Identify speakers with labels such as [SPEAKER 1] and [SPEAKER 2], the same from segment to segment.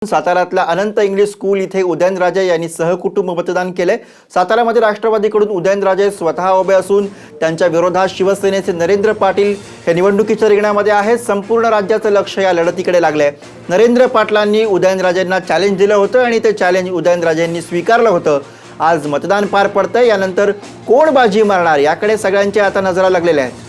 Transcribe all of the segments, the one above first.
[SPEAKER 1] साताऱ्यातल्या अनंत English school इथे उदयनराजे यांनी सहकुटुंब मतदान केले। साताऱ्यामध्ये राष्ट्रवादीकडून उदयनराजे स्वतः उभे असून त्यांच्या विरोधात शिवसेनेचे नरेंद्र पाटील हे निवडणुकीच्या रिंगणामध्ये आहेत। संपूर्ण राज्याचं लक्ष या लढतीकडे लागले। नरेंद्र पाटलांनी उदयनराजेंना चॅलेंज दिलं होतं आणि ते चॅलेंज उदयनराजेंनी स्वीकारलं होतं। आज मतदान पार पडतंय, यानंतर कोण बाजी मारणार याकडे सगळ्यांच्या आता नजरा लागलेल्या आहेत।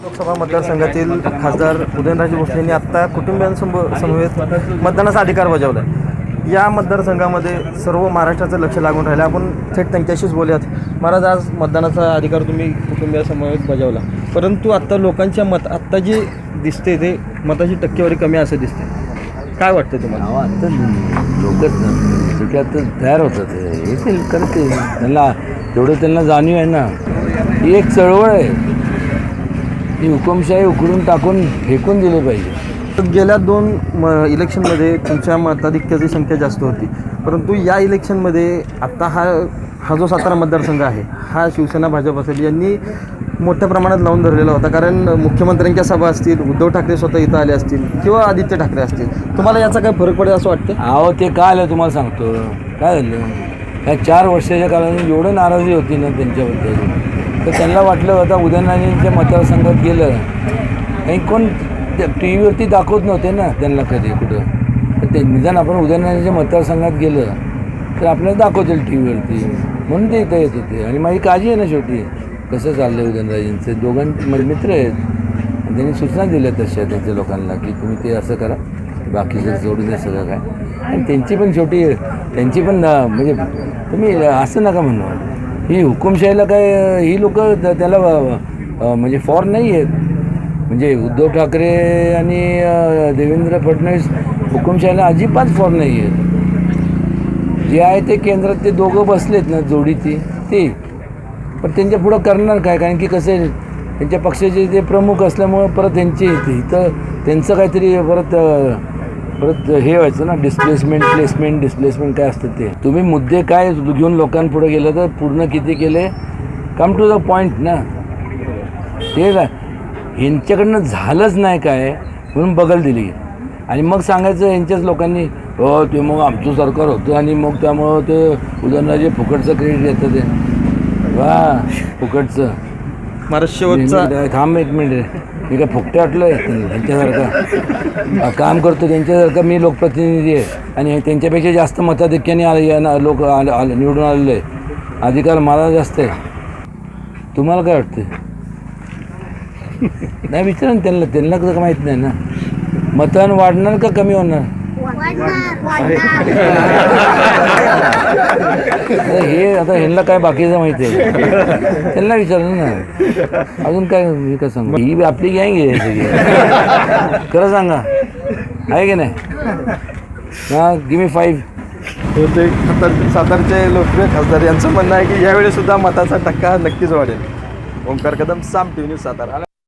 [SPEAKER 2] लोकसभा मतदारसंघातील खासदार उदयनराजे भोसले यांनी आता कुटुंबियांसमवेत मतदानाचा अधिकार बजावला आहे। या मतदारसंघामध्ये सर्व महाराष्ट्राचं लक्ष लागून राहिलं। आपण थेट त्यांच्याशीच बोलूयात। महाराज, आज मतदानाचा अधिकार तुम्ही कुटुंबियांसमवेत बजावला, परंतु आता लोकांच्या आत्ता जे दिसते ते मताची टक्केवारी कमी असं दिसते, काय वाटतं तुम्हाला?
[SPEAKER 3] आता लोक आता तयार होतात, येतील करते, त्यांना तेवढं त्यांना जाणीव आहे ना। ही एक चळवळ आहे, ही हुकुमशाही उकरून टाकून फेकून दिले पाहिजे।
[SPEAKER 2] गेल्या दोन इलेक्शनमध्ये तुमच्या मताधिक्याची संख्या जास्त होती, परंतु या इलेक्शनमध्ये आता हा जो सातारा मतदारसंघ आहे हा शिवसेना भाजप असेल यांनी मोठ्या प्रमाणात लावून धरलेला होता। कारण मुख्यमंत्र्यांच्या सभा असतील, उद्धव ठाकरे स्वतः इथं आले असतील किंवा आदित्य ठाकरे असतील, तुम्हाला याचा काय फरक पडेल असं वाटतं?
[SPEAKER 3] अहो, ते काय आलं तुम्हाला सांगतो, काय झालं या 4 वर्षाच्या काळाने एवढं नाराजी होती ना त्यांच्याबद्दल, तर त्यांना वाटलं आता उदयनराजेंच्या मतदारसंघात गेलं काही कोण टी व्हीवरती दाखवत नव्हते ना त्यांना कधी कुठं, तर ते निदान आपण उदयनराजेंच्या मतदारसंघात गेलं तर आपल्याला दाखवतील टी व्हीवरती, म्हणून ते इथं येत होते। आणि माझी काळजी आहे ना शेवटी कसं चाललं आहे उदयनराजेंचं, दोघांचे मित्र आहेत, त्यांनी सूचना दिल्या तशा त्यांच्या लोकांना की तुम्ही ते असं करा, बाकीचं जोडून द्या सगळं काय। आणि त्यांची पण शेवटी त्यांची पण म्हणजे तुम्ही असं नका म्हणू, ही हुकुमशाहीला काय ही लोक त्याला म्हणजे फॉर नाही आहेत। म्हणजे उद्धव ठाकरे आणि देवेंद्र फडणवीस हुकुमशाहीला अजिबात फॉर नाही आहेत। जे आहे ते केंद्रात ते दोघं बसलेत ना जोडी ती पण त्यांच्या पुढं करणार काय? कारण की कसं आहे, त्यांच्या पक्षाचे ते प्रमुख असल्यामुळं परत त्यांचे इथं त्यांचं काहीतरी परत हे व्हायचं ना, डिस्प्लेसमेंट काय असतं ते। तुम्ही मुद्दे काय घेऊन लोकांपुढे गेलं तर पूर्ण किती केले, कम टू द पॉईंट ना। ते ह्यांच्याकडनं झालंच नाही काय म्हणून बगल दिली आणि मग सांगायचं यांच्याच लोकांनी हो ते मग आमचं सरकार होतं आणि मग त्यामुळं ते उदयनराजे फुकटचं क्रेडिट येतं, ते वा फुकटचं।
[SPEAKER 2] महाराष्ट्र
[SPEAKER 3] थांब एक मिनिट, मी काय फुकटे वाटलं आहे त्यांच्यासारखं काम करतो त्यांच्यासारखं, मी लोकप्रतिनिधी आहे आणि त्यांच्यापेक्षा जास्त मताधिक्याने लोक निवडून आलेले आहे, अधिकार मला जास्त आहे। तुम्हाला काय वाटतं? नाही विचारा ना त्यांना कसं माहीत नाही ना, मतदान वाढणार का कमी होणार? हे आता ह्यांना काय बाकीचं माहिती आहे, त्यांना विचारलं ना। अजून काय मी काय सांगू, ही आपली गँग आहे सगळी, खरं सांगा आहे की नाही? हां, गिव मी 5
[SPEAKER 2] होते। सातारचे लोकप्रिय खासदार यांचं म्हणणं आहे की यावेळी सुद्धा मताचा टक्का नक्कीच वाढेल। ओंकार कदम, साम टीव्ही न्यूज, सातारा।